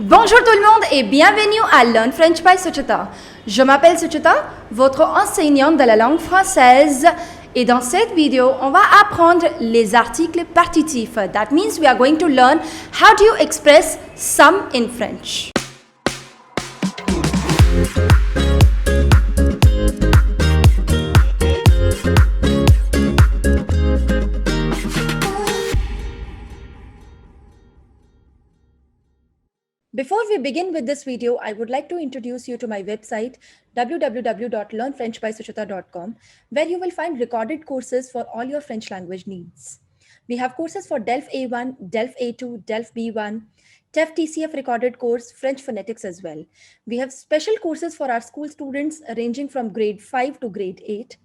Bonjour tout le monde et bienvenue à Learn French by Suchita. Je m'appelle Suchita, votre enseignante de la langue française. Et dans cette vidéo, on va apprendre les articles partitifs. That means we are going to learn how do you express some in French. Before we begin with this video, I would like to introduce you to my website www.learnfrenchbysuchita.com, where you will find recorded courses for all your French language needs. We have courses for DELF A1, DELF A2, DELF B1, TEF TCF recorded course, French phonetics as well. We have special courses for our school students ranging from grade 5 to grade 8.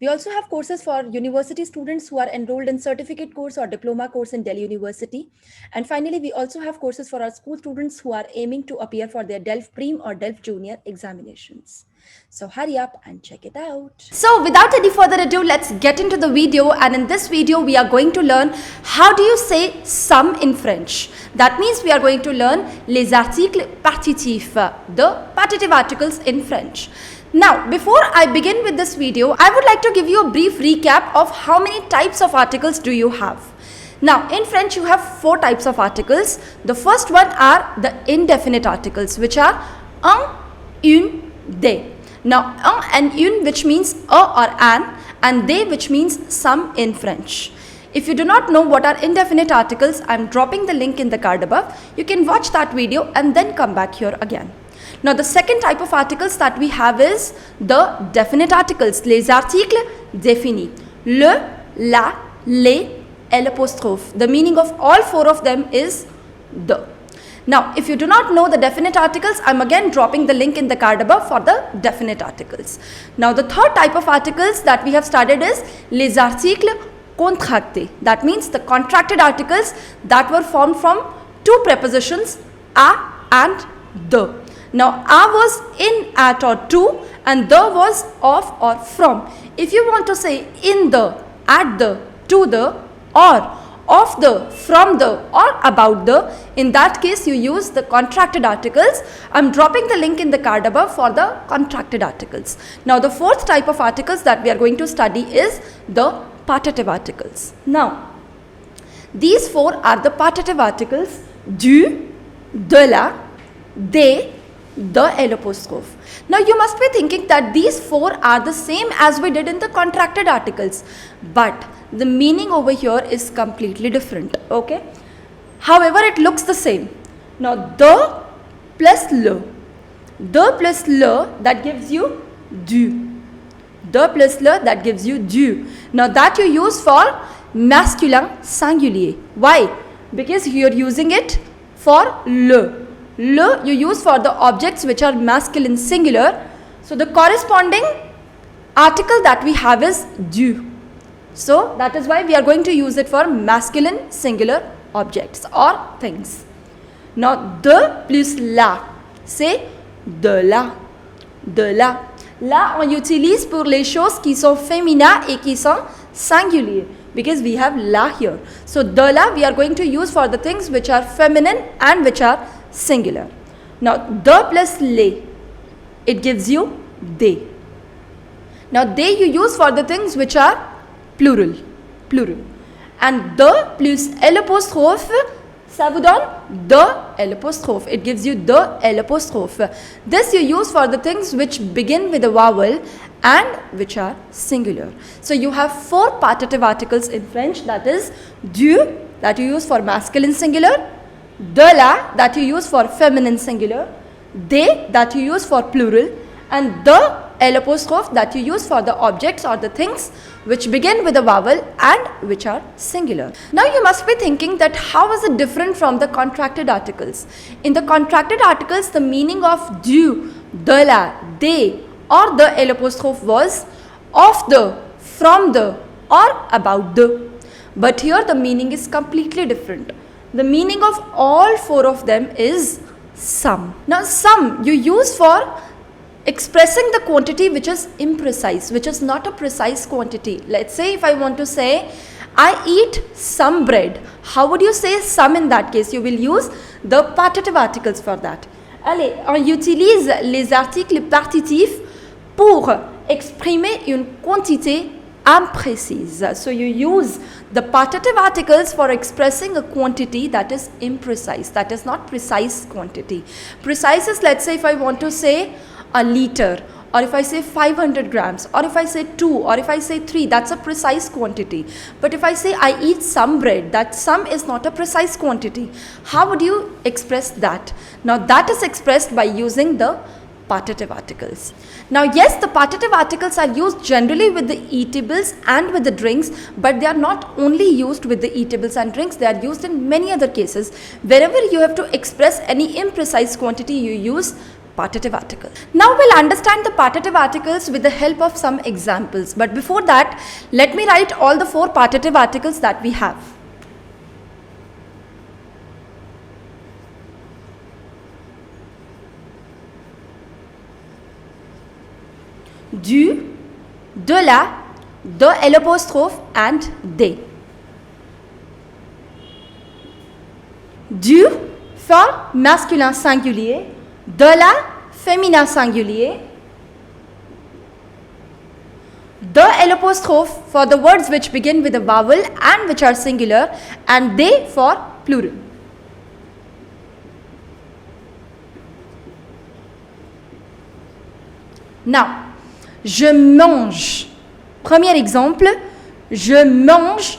We also have courses for university students who are enrolled in certificate course or diploma course in Delhi University. And finally, we also have courses for our school students who are aiming to appear for their DELF Prem or DELF Junior examinations. So hurry up and check it out. So without any further ado, let's get into the video. And in this video, we are going to learn how do you say some in French. That means we are going to learn les articles partitifs, the partitive articles in French. Now, before I begin with this video, I would like to give you a brief recap of how many types of articles do you have. Now, in French, you have 4 types of articles. The first one are the indefinite articles, which are un, une, des. Now, un and une, which means a or an, and des, which means some in French. If you do not know what are indefinite articles, I am dropping the link in the card above. You can watch that video and then come back here again. Now, the second type of articles that we have is the definite articles, les articles définis. Le, la, les, et l'apostrophe. The meaning of all 4 of them is the. Now, if you do not know the definite articles, I am again dropping the link in the card above for the definite articles. Now, the third type of articles that we have studied is les articles contractés. That means the contracted articles that were formed from 2 prepositions, a and the. Now, a was in, at or to, and the was of or from. If you want to say in the, at the, to the, or of the, from the, or about the, in that case you use the contracted articles. I am dropping the link in the card above for the contracted articles. Now, the fourth type of articles that we are going to study is the partitive articles. Now, these 4 are the partitive articles: du, de la, des, the et l'apostrophe. Now, you must be thinking that these 4 are the same as we did in the contracted articles, but the meaning over here is completely different. Okay. However, it looks the same. Now, the plus le that gives you du. The plus le that gives you du. Now, that you use for masculin singulier. Why? Because you are using it for le. Le you use for the objects which are masculine singular. So, the corresponding article that we have is du. So, that is why we are going to use it for masculine singular objects or things. Now, de plus la, c'est de la, de la. La, on utilise pour les choses qui sont féminines et qui sont singuliers, because we have la here. So, de la we are going to use for the things which are feminine and which are singular. Now, de plus les, it gives you they. Now, they you use for the things which are plural. And de plus l'apostrophe, ça vous donne de l'apostrophe. It gives you de l'apostrophe. This you use for the things which begin with a vowel and which are singular. So, you have 4 partitive articles in French, that is du that you use for masculine singular, de la that you use for feminine singular, des that you use for plural, and the l'apostrophe that you use for the objects or the things which begin with a vowel and which are singular. Now, you must be thinking that how is it different from the contracted articles? In the contracted articles, the meaning of du, de la, des or the l'apostrophe was of the, from the or about the. But here the meaning is completely different. The meaning of all 4 of them is some. Now, some you use for expressing the quantity which is imprecise, which is not a precise quantity. Let's say if I want to say I eat some bread. How would you say some in that case? You will use the partitive articles for that. Allez, on utilise les articles partitifs pour exprimer une quantité imprécise. So you use the partitive articles for expressing a quantity that is imprecise, that is not precise quantity. Precise is, let's say, if I want to say a liter, or if I say 500 grams, or if I say 2, or if I say 3, that's a precise quantity. But if I say I eat some bread, that some is not a precise quantity. How would you express that? Now that is expressed by using the partitive articles. Now yes, the partitive articles are used generally with the eatables and with the drinks, but they are not only used with the eatables and drinks, they are used in many other cases. Wherever you have to express any imprecise quantity, you use partitive article. Now we'll understand the partitive articles with the help of some examples, but before that, let me write all the 4 partitive articles that we have. Du, de la, de L' and des. Du for masculin singulier, de la féminin singulier, de L' for the words which begin with a vowel and which are singular, and des for plural. Now, je mange. Premier exemple, je mange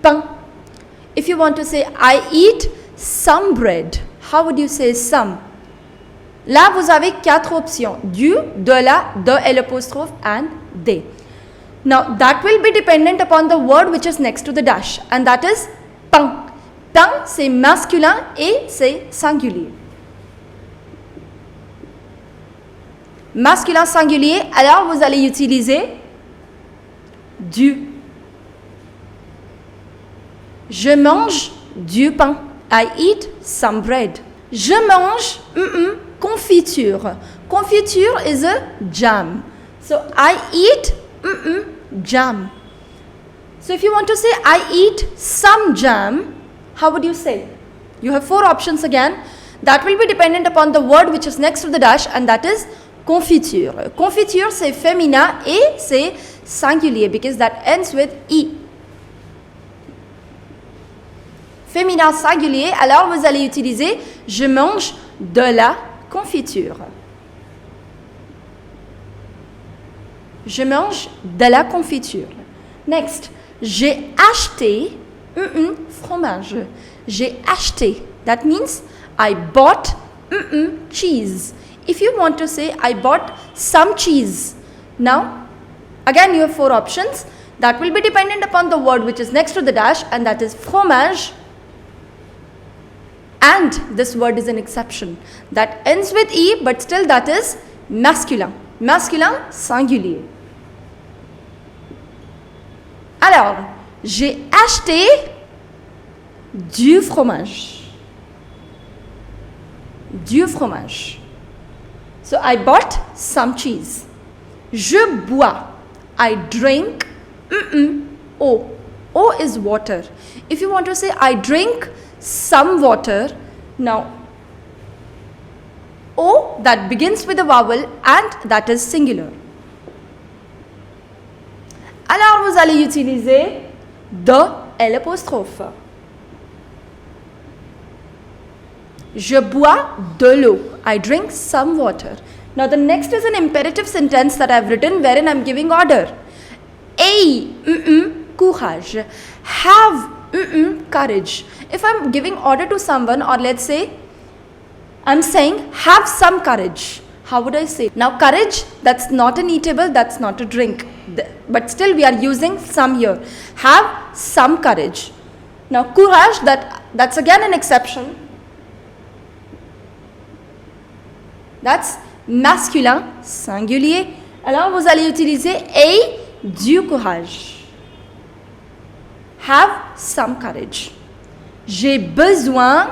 pain. If you want to say I eat some bread, how would you say some? Là, vous avez 4 options. Du, de la, de L' and des. Now, that will be dependent upon the word which is next to the dash, and that is pain. Pain, c'est masculin et c'est singulier. Masculin singulier, alors vous allez utiliser du. Je mange du pain. I eat some bread. Je mange confiture. Confiture is a jam. So I eat jam. So if you want to say I eat some jam, how would you say? You have 4 options again. That will be dependent upon the word which is next to the dash, and that is confiture. Confiture, c'est féminin et c'est singulier because that ends with I. Féminin singulier, alors vous allez utiliser je mange de la confiture. Je mange de la confiture. Next, j'ai acheté fromage. J'ai acheté. That means I bought cheese. If you want to say I bought some cheese. Now, again you have 4 options. That will be dependent upon the word which is next to the dash, and that is fromage. And this word is an exception. That ends with E, but still that is masculin. Masculin singulier. Alors, j'ai acheté du fromage. Du fromage. So I bought some cheese. Je bois. I drink eau. Eau is water. If you want to say I drink some water, now eau that begins with a vowel and that is singular. Alors vous allez utiliser de L'. Je bois de l'eau. I drink some water. Now the next is an imperative sentence that I have written wherein I am giving order. Aie courage. Have courage. If I am giving order to someone, or let's say I am saying have some courage, how would I say? Now courage, that's not an eatable, that's not a drink, but still we are using some here. Have some courage. Now courage, that's again an exception. That's masculin singulier. Alors vous allez utiliser aie du courage. Have some courage. J'ai besoin,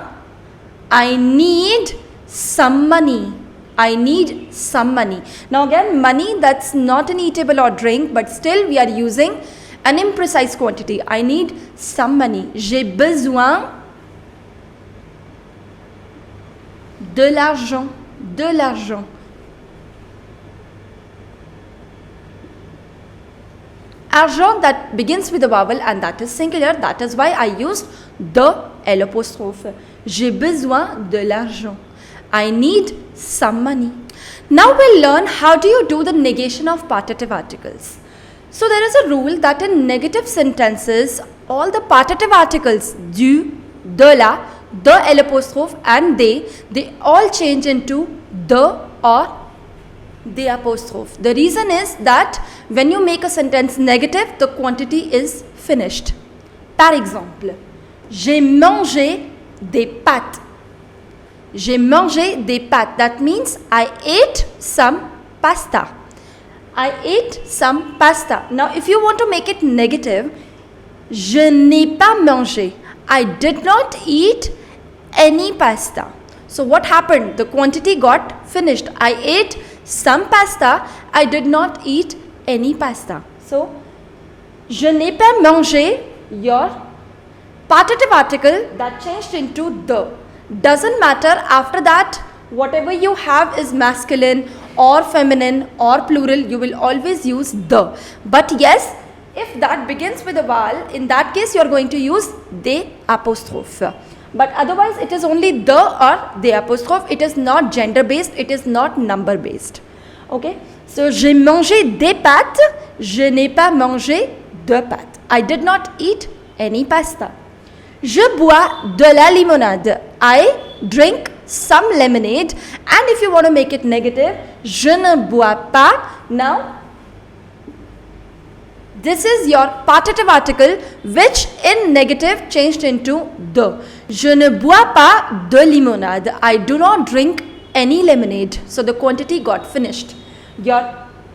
I need some money. I need some money. Now again, money, that's not an eatable or drink, but still we are using An imprecise quantity. I need some money. J'ai besoin de l'argent. De l'argent. Argent that begins with a vowel and that is singular. That is why I used the L apostrophe. J'ai besoin de l'argent. I need some money. Now we'll learn how do you do the negation of partitive articles. So there is a rule that in negative sentences, all the partitive articles du, de la, the L apostrophe and they all change into the or the apostrophe. The reason is that when you make a sentence negative, the quantity is finished. Par exemple, j'ai mangé des pâtes. J'ai mangé des pâtes. That means I ate some pasta. I ate some pasta. Now, if you want to make it negative, je n'ai pas mangé. I did not eat any pasta. So what happened? The quantity got finished. I ate some pasta. I did not eat any pasta. So, je n'ai pas mangé, your partitive article that changed into the. Doesn't matter, after that, whatever you have is masculine or feminine or plural, you will always use the. But yes, if that begins with a vowel, in that case, you are going to use the apostrophe. But otherwise, it is only the or the apostrophe. It is not gender based. It is not number based. Okay. So, j'ai mangé des pâtes. Je n'ai pas mangé de pâtes. I did not eat any pasta. Je bois de la limonade. I drink some lemonade. And if you want to make it negative, je ne bois pas. Now, this is your partitive article which in negative changed into the. Je ne bois pas de limonade. I do not drink any lemonade. So the quantity got finished. Your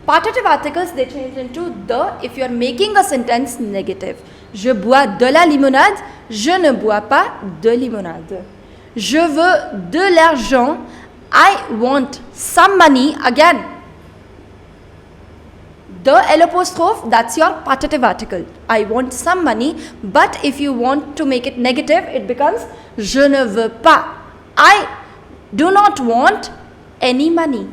partitive articles, they change into the if you are making a sentence negative. Je bois de la limonade. Je ne bois pas de limonade. Je veux de l'argent. I want some money. Again, the L apostrophe, that's your partitive article. I want some money. But if you want to make it negative, it becomes je ne veux pas. I do not want any money.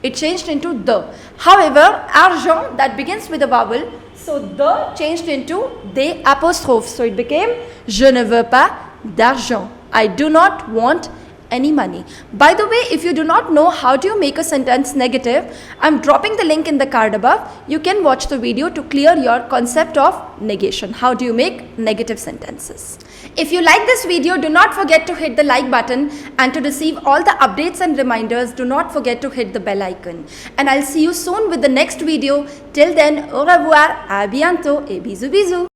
It changed into the. However, argent that begins with a vowel, so the changed into the apostrophe. So it became je ne veux pas d'argent. I do not want any money. By the way, if you do not know how do you make a sentence negative, I'm dropping the link in the card above. You can watch the video to clear your concept of negation. How do you make negative sentences? If you like this video, do not forget to hit the like button, and to receive all the updates and reminders, do not forget to hit the bell icon. And I'll see you soon with the next video. Till then, au revoir, à bientôt et bisous bisous.